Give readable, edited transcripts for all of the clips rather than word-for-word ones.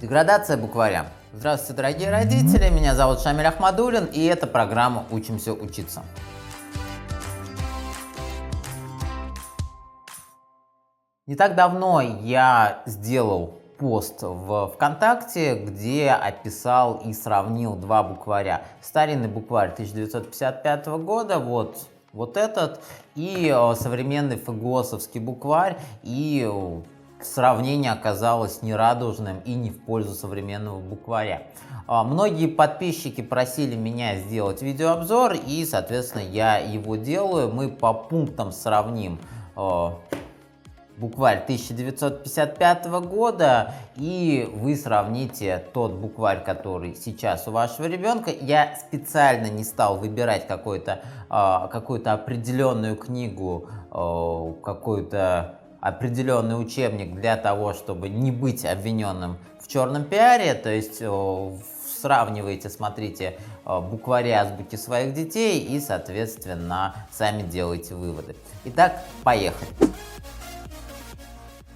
Деградация букваря. Здравствуйте, дорогие родители, меня зовут Шамиль Ахмадуллин, и это программа «Учимся учиться». Не так давно я сделал пост в ВКонтакте, где описал и сравнил два букваря. Старинный букварь 1955 года, вот этот, и современный фэгосовский букварь, и сравнение оказалось нерадужным и не в пользу современного букваря. Многие подписчики просили меня сделать видеообзор, и, соответственно, я его делаю. Мы по пунктам сравним букварь 1955 года, и вы сравните тот букварь, который сейчас у вашего ребенка. Я специально не стал выбирать какую-то определенную книгу, какой-то определенный учебник для того, чтобы не быть обвиненным в черном пиаре. То есть сравнивайте, смотрите буквари азбуки своих детей и, соответственно, сами делайте выводы. Итак, поехали.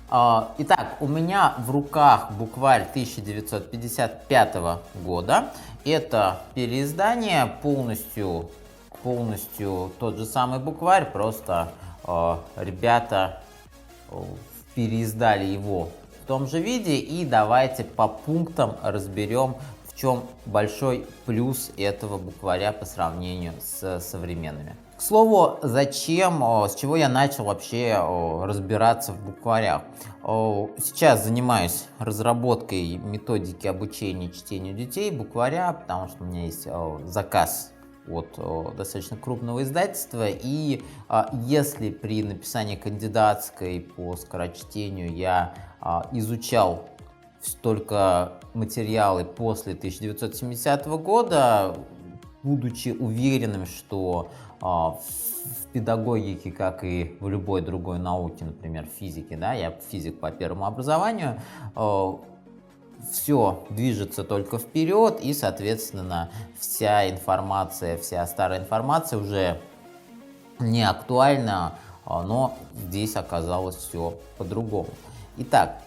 Итак, у меня в руках букварь 1955 года. Это переиздание, полностью тот же самый букварь, просто ребята переиздали его в том же виде. И давайте по пунктам разберем, в чем большой плюс этого букваря по сравнению с современными. К слову, с чего я начал вообще разбираться в букварях? Сейчас занимаюсь разработкой методики обучения чтению детей букваря, потому что у меня есть заказ от достаточно крупного издательства, и если при написании кандидатской по скорочтению я изучал только материалы после 1970 года, будучи уверенным, что в педагогике, как и в любой другой науке, например, физике, да, я физик по первому образованию, все движется только вперед, и, соответственно, вся старая информация уже не актуальна, но здесь оказалось все по-другому. Итак,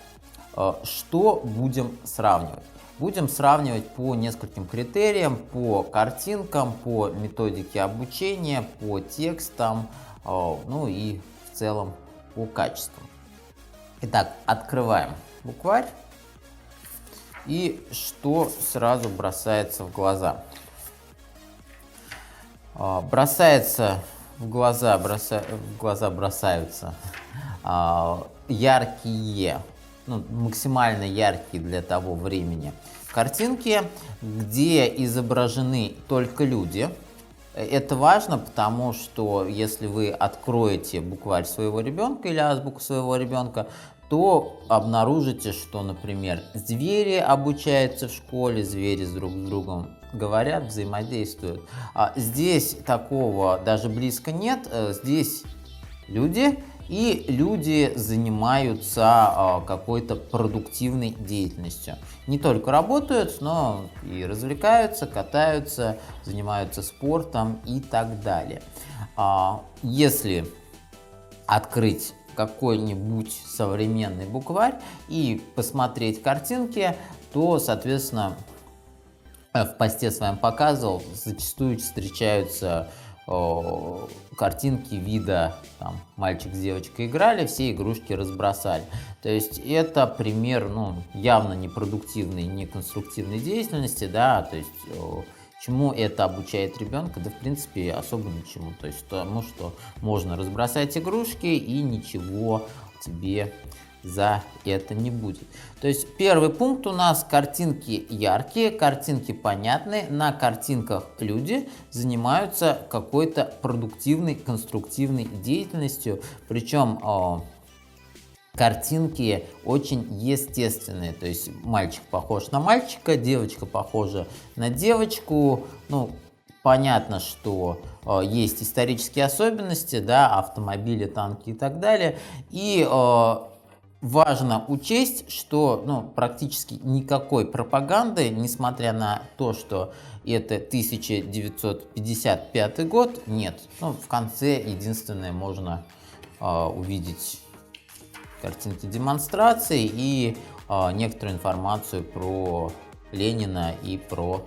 что будем сравнивать? Будем сравнивать по нескольким критериям: по картинкам, по методике обучения, по текстам, ну и в целом по качеству. Итак, открываем букварь. И что сразу бросается в глаза? Бросаются яркие, максимально яркие для того времени картинки, где изображены только люди. Это важно, потому что если вы откроете букварь своего ребенка или азбуку своего ребенка, то обнаружите, что, например, звери обучаются в школе, звери друг с другом говорят, взаимодействуют. Здесь такого даже близко нет. Здесь люди, и люди занимаются какой-то продуктивной деятельностью. Не только работают, но и развлекаются, катаются, занимаются спортом и так далее. Если открыть какой-нибудь современный букварь и посмотреть картинки, то, соответственно, в посте своем показывал, зачастую встречаются картинки вида там, мальчик с девочкой играли, все игрушки разбросали. То есть это пример явно непродуктивной, неконструктивной деятельности, да, то есть чему это обучает ребенка? Да, в принципе, особо ничему. То есть тому, что можно разбросать игрушки, и ничего тебе за это не будет. То есть первый пункт у нас: картинки яркие, картинки понятные, на картинках люди занимаются какой-то продуктивной, конструктивной деятельностью, причем картинки очень естественные, то есть мальчик похож на мальчика, девочка похожа на девочку. Понятно, что есть исторические особенности, да, автомобили, танки и так далее, и важно учесть, что практически никакой пропаганды, несмотря на то, что это 1955 год, нет. В конце единственное можно увидеть картинки демонстрации, и некоторую информацию про Ленина и про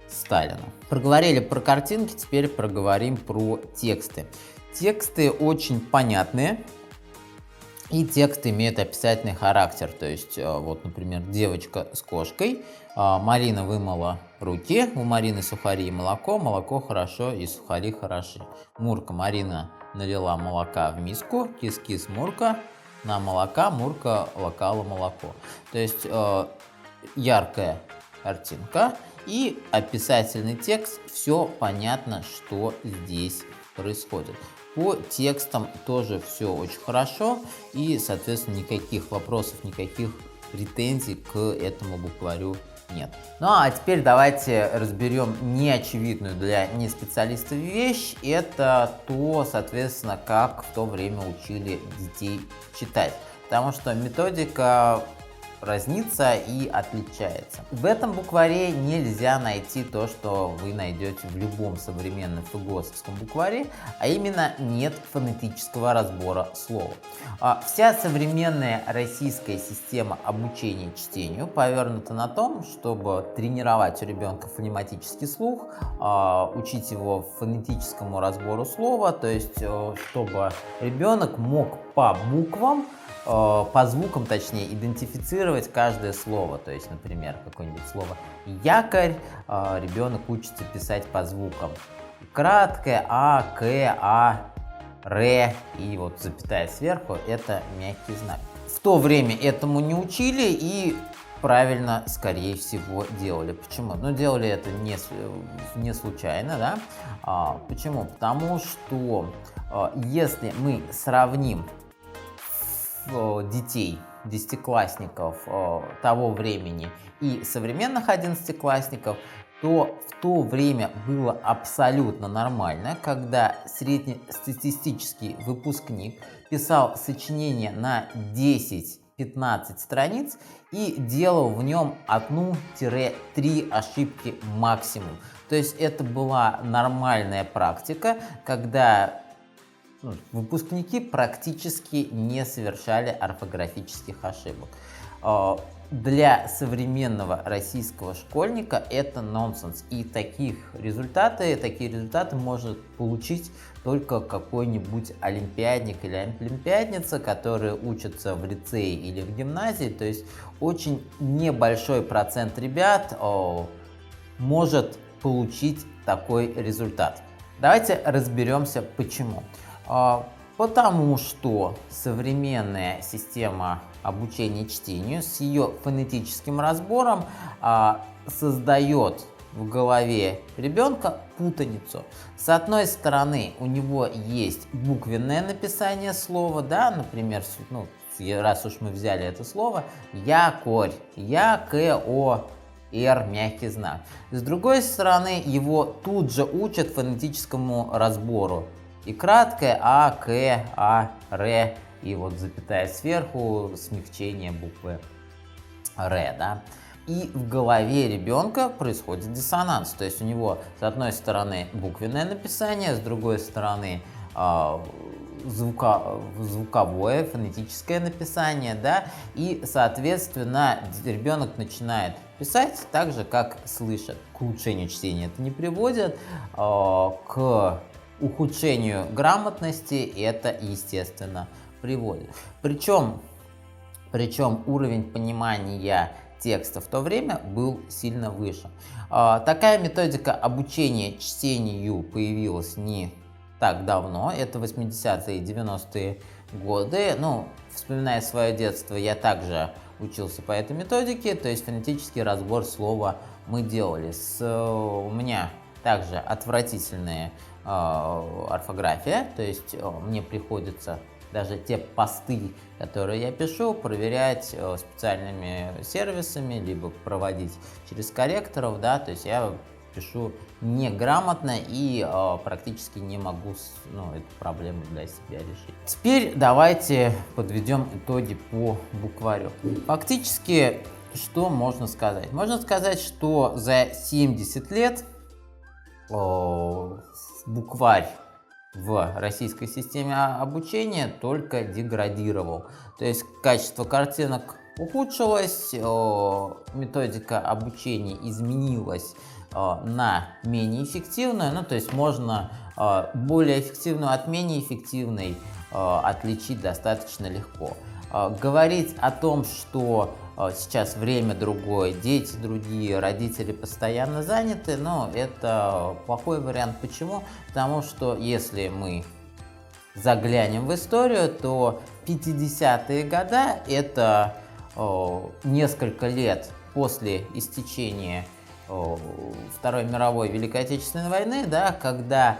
Сталина. Проговорили про картинки, теперь проговорим про тексты. Тексты очень понятные, и тексты имеют описательный характер. То есть, вот, например, девочка с кошкой, Марина вымыла руки, у Марины сухари и молоко, молоко хорошо и сухари хороши. Мурка, Марина налила молока в миску, кис-кис, Мурка, на молока, Мурка лакала молоко. То есть, яркая картинка и описательный текст, все понятно, что здесь происходит. По текстам тоже все очень хорошо, и, соответственно, никаких вопросов, никаких претензий к этому букварю нет. Ну а теперь давайте разберем неочевидную для неспециалистов вещь. Это то, соответственно, как в то время учили детей читать. Потому что методика разнится и отличается. В этом букваре нельзя найти то, что вы найдете в любом современном ФГОСовском букваре, а именно нет фонетического разбора слова. Вся современная российская система обучения чтению повернута на том, чтобы тренировать у ребенка фонематический слух, учить его фонетическому разбору слова, то есть чтобы ребенок мог по буквам, по звукам, точнее, идентифицировать каждое слово. То есть, например, какое-нибудь слово якорь ребенок учится писать по звукам. Краткое а, к, а, ре и вот запятая сверху — это мягкий знак. В то время этому не учили и правильно, скорее всего, делали. Почему? Ну, делали это не случайно, да? Почему? Потому что если мы сравним детей, десятиклассников того времени и современных одиннадцатиклассников, то в то время было абсолютно нормально, когда среднестатистический выпускник писал сочинение на 10-15 страниц и делал в нем 1-3 ошибки максимум. То есть это была нормальная практика, когда выпускники практически не совершали орфографических ошибок. Для современного российского школьника это нонсенс. И такие результаты может получить только какой-нибудь олимпиадник или олимпиадница, которые учатся в лицее или в гимназии. То есть очень небольшой процент ребят может получить такой результат. Давайте разберемся, почему. Потому что современная система обучения чтению с ее фонетическим разбором создает в голове ребенка путаницу. С одной стороны, у него есть буквенное написание слова, да, например, раз уж мы взяли это слово, якорь, р, мягкий знак. С другой стороны, его тут же учат фонетическому разбору. И краткое а, к, а, ре, и вот запятая сверху, смягчение буквы ре, да. И в голове ребенка происходит диссонанс. То есть у него с одной стороны буквенное написание, с другой стороны звуковое, фонетическое написание, да, и, соответственно, ребенок начинает писать так же, как слышит. К улучшению чтения это не приводит, к ухудшению грамотности это, естественно, приводит. Причем уровень понимания текста в то время был сильно выше. Такая методика обучения чтению появилась не так давно, это 80-е и 90-е годы. Ну, вспоминая свое детство, я также учился по этой методике, то есть фонетический разбор слова мы делали. У меня также отвратительная орфография, то есть мне приходится даже те посты, которые я пишу, проверять специальными сервисами, либо проводить через корректоров, да, то есть я пишу неграмотно и практически не могу эту проблему для себя решить. Теперь давайте подведем итоги по букварю. Фактически, что можно сказать? Можно сказать, что за 70 лет букварь в российской системе обучения только деградировал. То есть качество картинок ухудшилась, методика обучения изменилась на менее эффективную, ну то есть можно более эффективную от менее эффективной отличить достаточно легко. Говорить о том, что сейчас время другое, дети другие, родители постоянно заняты, но это плохой вариант. Почему? Потому что если мы заглянем в историю, то 50-е годы – это несколько лет после истечения Второй мировой Великой Отечественной войны, да, когда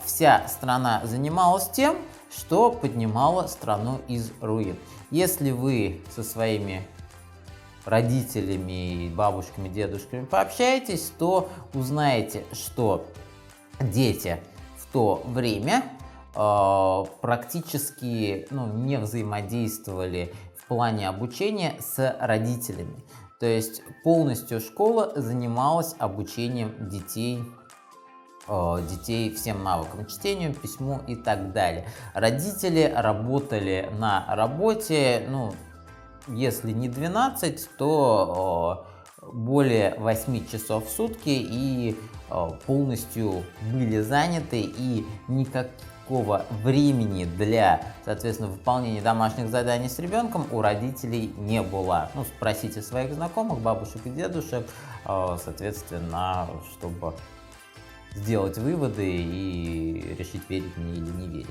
вся страна занималась тем, что поднимала страну из руин. Если вы со своими родителями, бабушками, дедушками пообщаетесь, то узнаете, что дети в то время практически не взаимодействовали в плане обучения с родителями. То есть полностью школа занималась обучением детей всем навыкам, чтению, письму и так далее. Родители работали на работе, если не 12, то более 8 часов в сутки и полностью были заняты, и никакого времени для, соответственно, выполнения домашних заданий с ребенком у родителей не было. Спросите своих знакомых, бабушек и дедушек, соответственно, чтобы сделать выводы и решить, верить мне или не верить.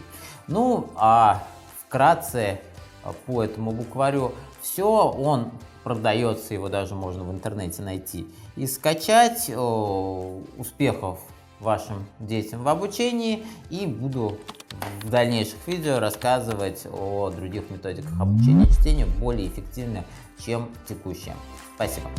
А вкратце по этому букварю все. Он продается, его даже можно в интернете найти и скачать. Успехов вашим детям в обучении, и буду в дальнейших видео рассказывать о других методиках обучения чтению, более эффективных, чем текущие. Спасибо.